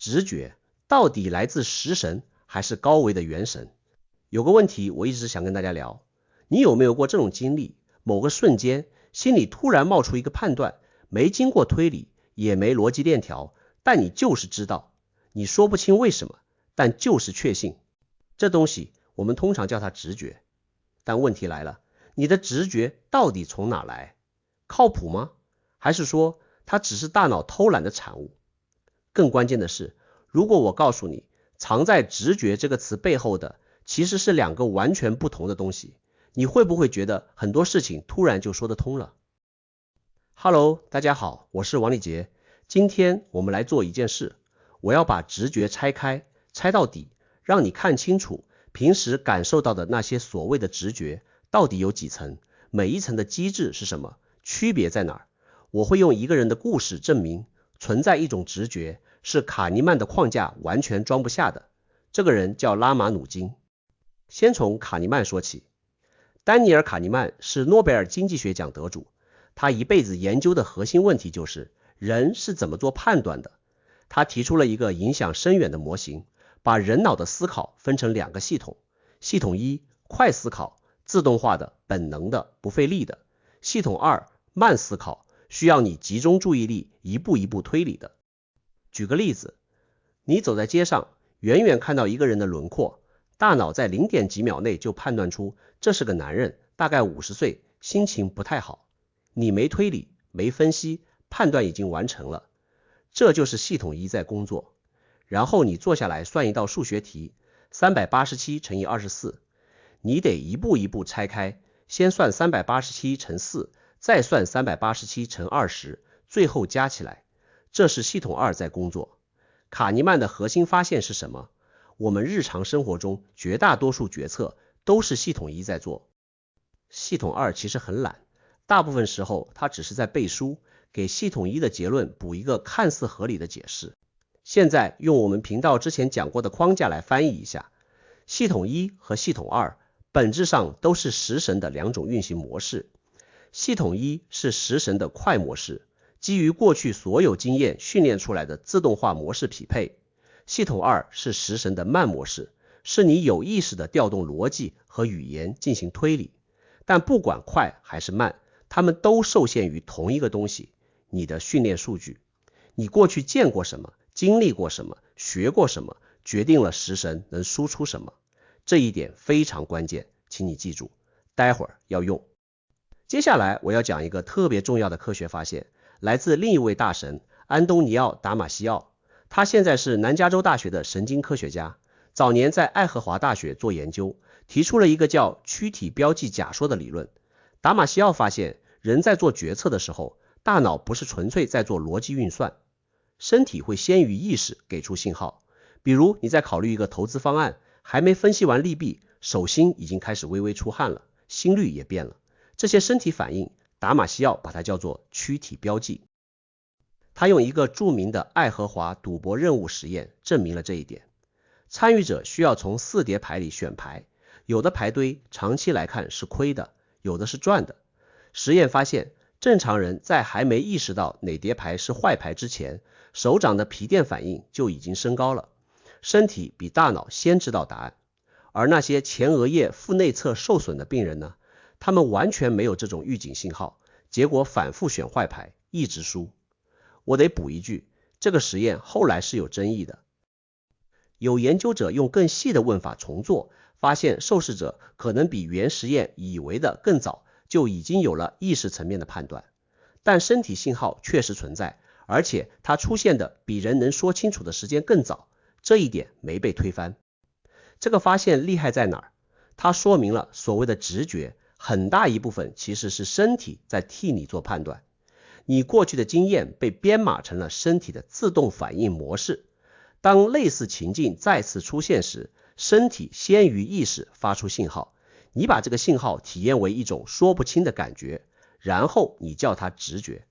直覺到底來自食神還是高維的元神？有個問題我一直想跟大家聊，你有沒有過這種經歷？某個瞬間心裡突然冒出一個判斷，沒經過推理，也沒邏輯鏈條，但你就是知道，你說不清為什麼，但就是確信。這東西我們通常叫它直覺。但問題來了，你的直覺到底從哪來？靠譜嗎？還是說它只是大腦偷懶的產物？更關鍵的是，如果我告訴你，藏在直覺這個詞背後的其實是兩個完全不同的東西，你會不會覺得很多事情突然就說得通了？Hello， 大家好，我是王立杰。今天我们來做一件事，我要把直覺拆開，拆到底，讓你看清楚平時感受到的那些所謂的直覺到底有幾層，每一層的機制是什麼，區別在哪兒。我會用一個人的故事證明，存在一種直覺是卡尼曼的框架完全裝不下的。這個人叫拉馬努金。先從卡尼曼說起。丹尼爾·卡尼曼是諾貝爾經濟學獎得主，他一輩子研究的核心問題就是人是怎麼做判斷的。他提出了一個影響深遠的模型，把人腦的思考分成兩個系統，系統一，快思考，自動化的、本能的、不費力的；系統二，慢思考，需要你集中注意力，一步一步推理的。舉個例子，你走在街上，遠遠看到一個人的輪廓，大腦在0點幾秒內就判斷出這是個男人，大概50歲，心情不太好。你沒推理，沒分析，判斷已經完成了。這就是系統一在工作。然後你坐下來算一道數學題，387乘以24，你得一步一步拆開，先算387乘4，再算387乘20，最後加起來。這是系統二在工作。卡尼曼的核心發現是什麼？我們日常生活中絕大多數決策都是系統一在做。系統二其實很懶，大部分時候它只是在背書，給系統一的結論補一個看似合理的解釋。現在用我們頻道之前講過的框架來翻譯一下，系統一和系統二本質上都是食神的兩種運行模式。系統一是食神的快模式，基於過去所有經驗訓練出來的自動化模式匹配。系統二是食神的慢模式，是你有意識的調動邏輯和語言進行推理。但不管快還是慢，它們都受限於同一個東西，你的訓練數據。你過去見過什麼，經歷過什麼，學過什麼，決定了食神能輸出什麼。這一點非常關鍵，請你記住，待會兒要用。接下來我要講一個特別重要的科學發現，來自另一位大神安東尼奧·達馬西奧。他現在是南加州大學的神經科學家，早年在愛荷華大學做研究，提出了一個叫軀體標記假說的理論。達馬西奧發現，人在做決策的時候，大腦不是純粹在做邏輯運算，身體會先於意識給出信號。比如你在考慮一個投資方案，還沒分析完利弊，手心已經開始微微出汗了，心率也變了。這些身體反應，達馬西奧把它叫做軀體標記。他用一個著名的愛荷華賭博任務實驗證明了這一點。參與者需要從4疊牌裡選牌，有的牌堆長期來看是虧的，有的是賺的。實驗發現，正常人在還沒意識到哪疊牌是壞牌之前，手掌的皮電反應就已經升高了，身體比大腦先知道答案。而那些前額葉腹內側受損的病人呢，他們完全沒有這種預警信號，結果反覆選壞牌，一直輸。我得補一句，這個實驗後來是有爭議的。有研究者用更細的問法重做，發現受試者可能比原實驗以為的更早就已經有了意識層面的判斷，但身體信號確實存在，而且它出現的比人能說清楚的時間更早，這一點沒被推翻。這個發現厲害在哪兒？它說明了所謂的直覺，很大一部分其實是身體在替你做判斷。你過去的經驗被編碼成了身體的自動反應模式，當類似情境再次出現時，身體先於意識發出信號，你把這個信號體驗為一種說不清的感覺，然後你叫它直覺。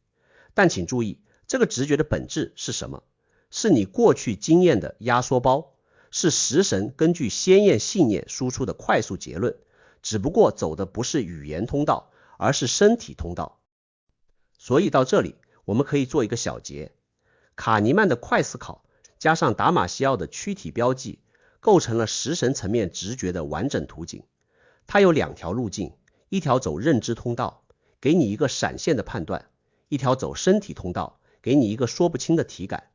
但請注意，這個直覺的本質是什麼？是你過去經驗的壓縮包，是食神根據先驗信念輸出的快速結論，只不過走的不是語言通道，而是身體通道。所以到這裡，我們可以做一個小結。卡尼曼的快思考加上達瑪西奧的軀體標記，構成了食神層面直覺的完整圖景。它有2條路徑，一條走認知通道，給你一個閃現的判斷；一條走身體通道，給你一個說不清的體感。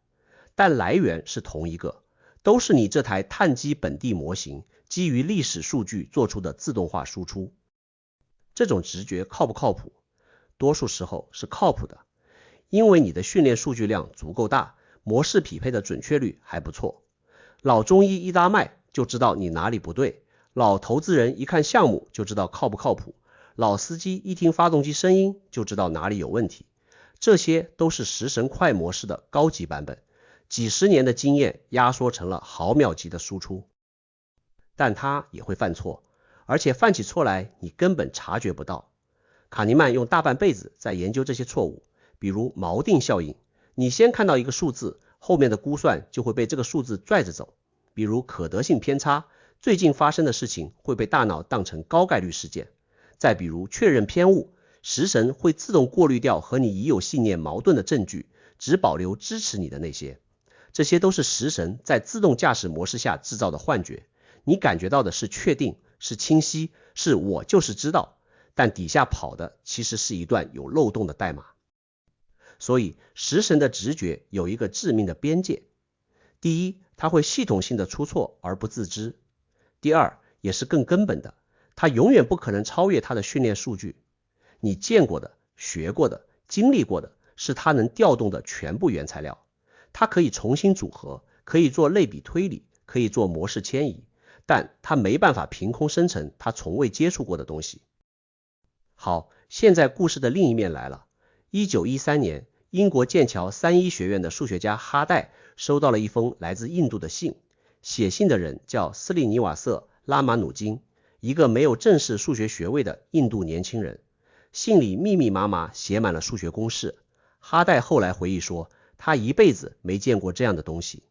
但來源是同一個，都是你這台碳基本地模型基於歷史數據做出的自動化輸出。這種直覺靠不靠譜？多數時候是靠譜的，因為你的訓練數據量足夠大，模式匹配的準確率還不錯。老中醫一搭脈就知道你哪裡不對，老投資人一看項目就知道靠不靠譜，老司機一聽發動機聲音就知道哪裡有問題。這些都是食神快模式的高級版本，幾十年的經驗壓縮成了毫秒級的輸出。但它也會犯錯，而且犯起錯來你根本察覺不到。卡尼曼用大半輩子在研究這些錯誤，比如锚定效應，你先看到一個數字，後面的估算就會被這個數字拽着走。比如可得性偏差，最近發生的事情會被大腦當成高概率事件。再比如確認偏誤，食神會自動過濾掉和你已有信念矛盾的證據，只保留支持你的那些。這些都是食神在自動駕駛模式下制造的幻覺，你感覺到的是確定，是清晰，是我就是知道，但底下跑的其實是一段有漏洞的代碼。所以食神的直覺有一個致命的邊界。第一，它會系統性的出錯而不自知；第二，也是更根本的，它永遠不可能超越它的訓練數據。你見過的、學過的、經歷過的，是它能調動的全部原材料。它可以重新組合，可以做類比推理，可以做模式遷移，但它沒辦法憑空生成它從未接觸過的東西。好，現在故事的另一面來了。1913年，英國劍橋3一學院的數學家哈代收到了一封來自印度的信，寫信的人叫斯利尼瓦瑟·拉马努金，一個没有正式數學学位的印度年輕人。信裡密密麻麻寫滿了數學公式。哈代後來回憶說，他一輩子沒見過這樣的東西。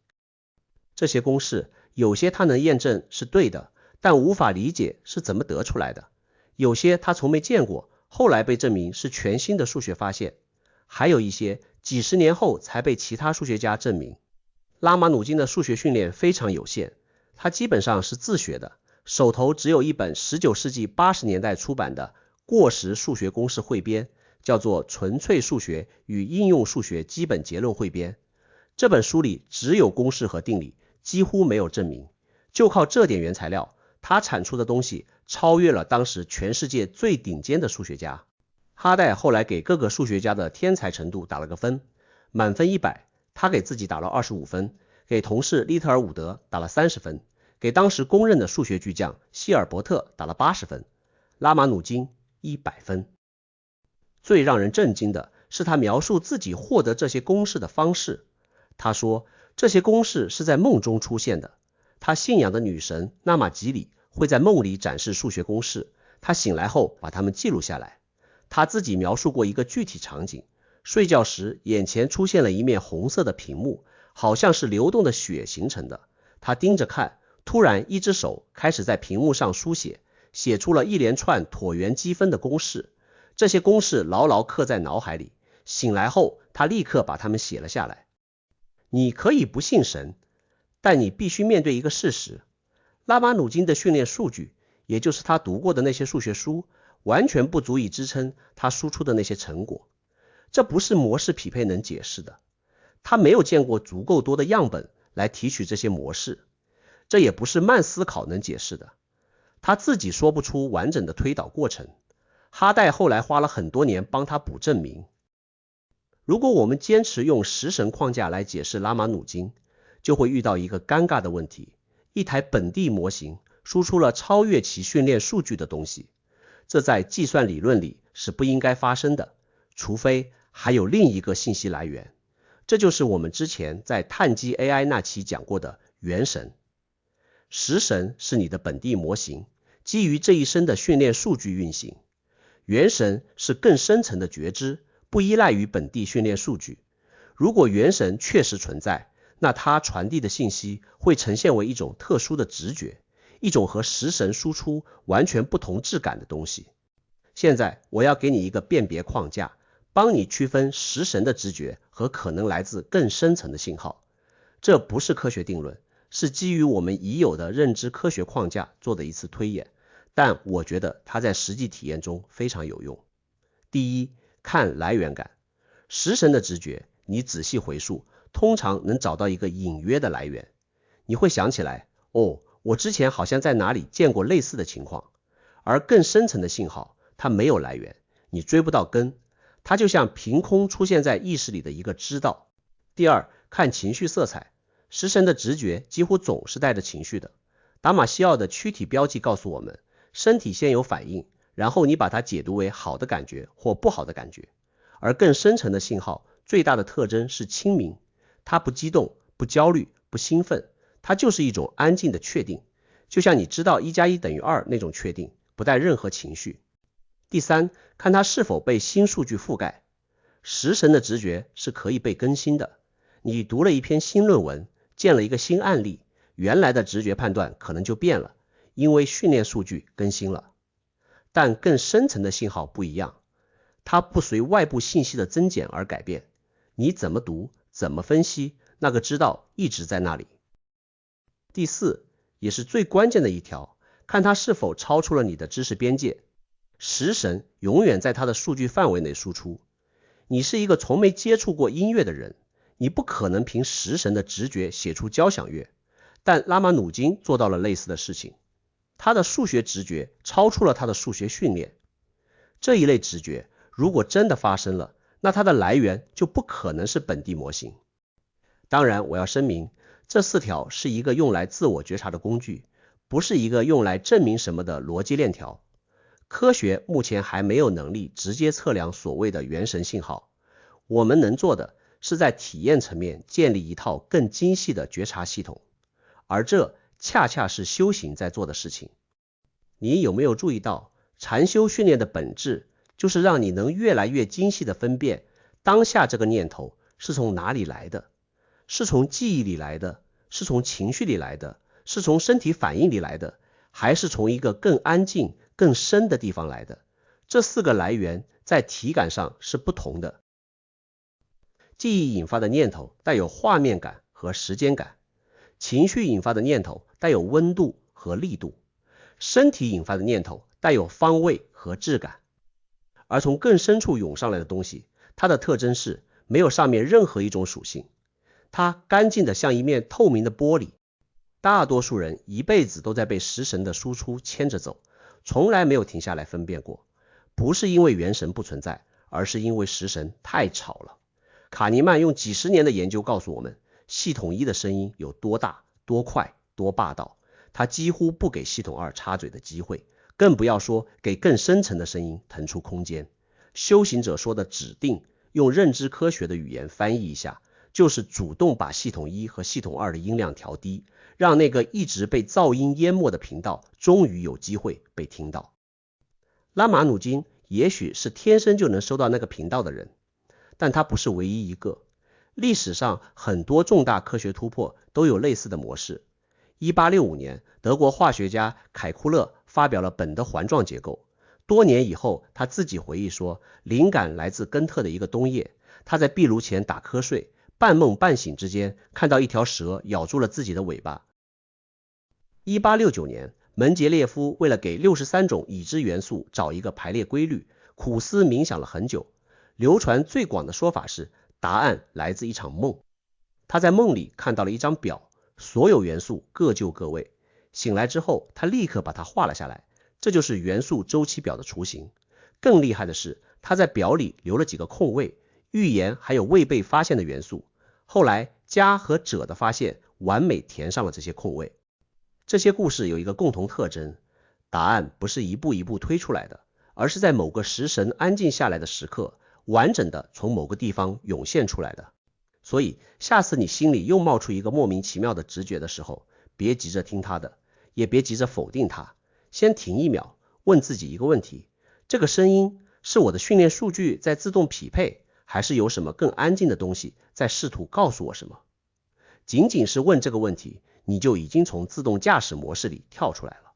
這些公式有些他能驗證是對的，但無法理解是怎麼得出來的；有些他從沒見過，後來被證明是全新的數學發現；還有一些幾十年後才被其他數學家證明。拉馬努金的數學訓練非常有限，他基本上是自學的，手頭只有一本19世紀80年代出版的过时數學公式彙編，叫做《純粹數學與應用數學基本結論彙編》。這本書裡只有公式和定理，幾乎沒有證明。就靠這點原材料，他產出的東西超越了當時全世界最頂尖的數學家。哈代後來給各個數學家的天才程度打了個分，滿分100，他給自己打了25分，給同事利特尔伍德打了30分，給當時公認的數學巨匠希爾伯特打了80分，拉馬努金100分。最讓人震驚的是他描述自己獲得這些公式的方式。他說，這些公式是在夢中出現的，他信仰的女神納瑪吉里會在夢裡展示數學公式，他醒來後把它們記錄下來。他自己描述過一個具體場景，睡覺時眼前出現了一面紅色的屏幕，好像是流動的血形成的。他盯着看，突然一只手開始在屏幕上書寫，寫出了一連串橢圓積分的公式。這些公式牢牢刻在腦海裡，醒來後他立刻把它們寫了下來。你可以不信神，但你必須面對一個事實，拉馬努金的訓練數據，也就是他讀過的那些數學書，完全不足以支撐他輸出的那些成果。這不是模式匹配能解釋的，他沒有見過足夠多的樣本來提取這些模式，這也不是慢思考能解釋的，他自己說不出完整的推導過程。哈代後來花了很多年幫他補證明。如果我們堅持用食神框架來解釋拉馬努金，就會遇到一個尷尬的問題，一台本地模型輸出了超越其訓練數據的東西，這在計算理論裡是不應該發生的，除非還有另一個信息來源。這就是我們之前在碳基 AI 那期講過的原神。食神是你的本地模型，基於這一生的訓練數據運行。原神是更深層的覺知，不依賴於本地訓練數据。如果原神確實存在，那它傳遞的信息會呈現為一種特殊的直覺，一種和食神輸出完全不同質感的東西。現在我要給你一個辨別框架，幫你區分食神的直覺和可能來自更深層的信號。這不是科學定論，是基於我們已有的認知科學框架做的一次推演，但我覺得它在實際體驗中非常有用。第一，看來源感。食神的直覺，你仔細回溯，通常能找到一個隱約的來源。你會想起來，我之前好像在哪裡見過類似的情況。而更深層的信號，它沒有來源，你追不到根，它就像憑空出現在意識裡的一個知道。第二，看情緒色彩。食神的直覺幾乎總是帶着情緒的。達瑪西奧的軀體標記告訴我們，身體先有反應，然後你把它解讀為好的感覺或不好的感覺。而更深層的信號，最大的特徵是清明，它不激動，不焦慮，不興奮，它就是一種安靜的確定，就像你知道1+1等於2那種確定，不帶任何情緒。第三，看它是否被新數據覆蓋。食神的直覺是可以被更新的。你讀了一篇新論文，見了一個新案例，原來的直觉判斷可能就變了，因為訓練數据更新了。但更深層的信號不一樣，它不隨外部信息的增減而改變。你怎麼讀，怎麼分析，那個知道一直在那裡。第四，也是最關鍵的一條，看它是否超出了你的知識邊界。食神永遠在它的數據範圍內輸出。你是一個從沒接觸過音樂的人，你不可能憑食神的直覺寫出交響樂，但拉馬努金做到了類似的事情。他的數學直覺超出了他的数学訓練。這一類直覺如果真的發生了，那它的來源就不可能是本地模型。當然，我要聲明，這4條是一個用來自我覺察的工具，不是一個用來證明什麼的邏輯鏈條。科學目前還沒有能力直接測量所謂的元神信號，我們能做的是在體驗層面建立一套更精細的覺察系統，而這恰恰是修行在做的事情。你有沒有注意到，禪修訓練的本質就是讓你能越來越精細地分辨當下這個念頭是從哪裡來的，是從記憶裡來的，是從情緒裡來的，是從身體反應裡來的，還是從一個更安靜更深的地方來的。這4個來源在體感上是不同的。記憶引發的念頭帶有畫面感和時間感，情緒引發的念頭帶有溫度和力度，身體引發的念頭帶有方位和質感。而從更深處湧上來的東西，它的特徵是沒有上面任何一種屬性，它乾淨的像一面透明的玻璃。大多數人一輩子都在被食神的輸出牽着走，從來沒有停下來分辨過，不是因為元神不存在，而是因为食神太吵了。卡尼曼用幾十年的研究告訴我們，系統1的聲音有多大、多快、多霸道，他幾乎不給系統2插嘴的機會，更不要說給更深層的聲音騰出空间。修行者說的指定，用認知科學的語言翻譯一下，就是主動把系統1和系統2的音量調低，讓那個一直被噪音淹沒的頻道終於有機會被聽到。拉馬努金也許是天生就能收到那個頻道的人，但他不是唯一一個。歷史上很多重大科學突破都有類似的模式。1865年，德國化学家凱庫勒發表了苯的環狀結構。多年以後，他自己回憶說，靈感來自根特的一個冬夜，他在壁爐前打瞌睡，半夢半醒之間看到一條蛇咬住了自己的尾巴。1869年，門捷列夫為了給63種已知元素找一個排列規律，苦思冥想了很久。流傳最廣的說法是，答案來自一場夢。他在夢裡看到了一張表，所有元素各就各位。醒來之後，他立刻把它畫了下來，這就是元素周期表的雛形。更厲害的是，他在表裡留了幾個空位，預言還有未被發現的元素。後來加和者的發現完美填上了這些空位。這些故事有一個共同特徵，答案不是一步一步推出來的，而是在某個食神安靜下來的時刻，完整的從某個地方湧現出來的。所以下次你心裡又冒出一個莫名其妙的直覺的時候，別急着聽它的，也別急着否定它，先停一秒，問自己一個問題，這個聲音是我的訓練數據在自動匹配，還是有什麼更安靜的東西在試圖告訴我什麼？僅僅是問這個問題，你就已經從自動駕駛模式裡跳出來了，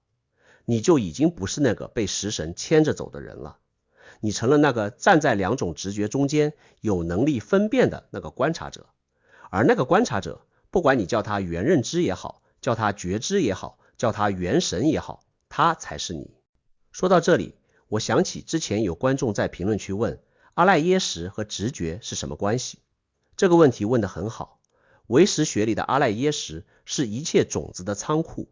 你就已經不是那個被食神牽着走的人了。你成了那個站在2種直覺中間有能力分辨的那個觀察者，而那個觀察者不管你叫它元認知也好，叫它覺知也好，叫它元神也好，它才是你。說到這裡，我想起之前有觀眾在評論區問，阿賴耶識和直覺是什麼關係？這個問題問得很好。唯識學裡的阿賴耶識是一切種子的倉庫，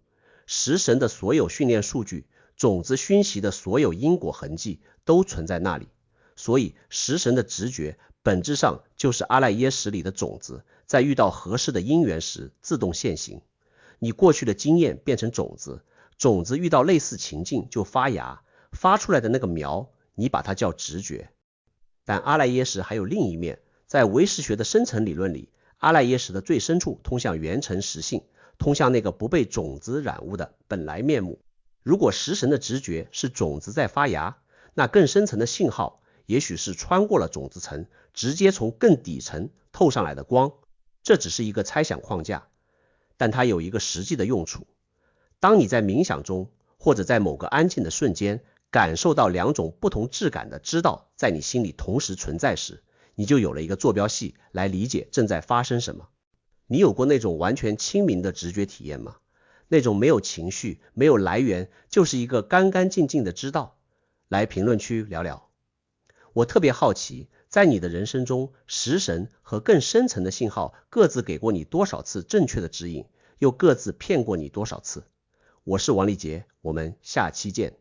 食神的所有訓練數據，種子熏習的所有因果痕跡都存在那裡。所以食神的直覺本質上就是阿賴耶識裡的種子，在遇到合適的因緣時自動現形。你過去的經驗變成種子，種子遇到類似情境就發芽，發出來的那個苗，你把它叫直覺。但阿賴耶識還有另一面，在唯識學的深層理論裡，阿賴耶識的最深處通向元辰實性，通向那個不被種子染污的本來面目。如果食神的直覺是種子在發芽，那更深層的信號也許是穿過了種子層，直接從更底層透上來的光。這只是一個猜想框架，但它有一個實際的用處。當你在冥想中，或者在某個安靜的瞬間，感受到2種不同質感的知道在你心裡同時存在時，你就有了一個坐標系來理解正在發生什麼。你有過那種完全清明的直覺體驗嗎？那種沒有情緒、沒有來源，就是一個乾乾淨淨的知道。來評論區聊聊。我特別好奇，在你的人生中，食神和更深層的信號各自給過你多少次正確的指引，又各自騙過你多少次？我是王立杰，我們下期見。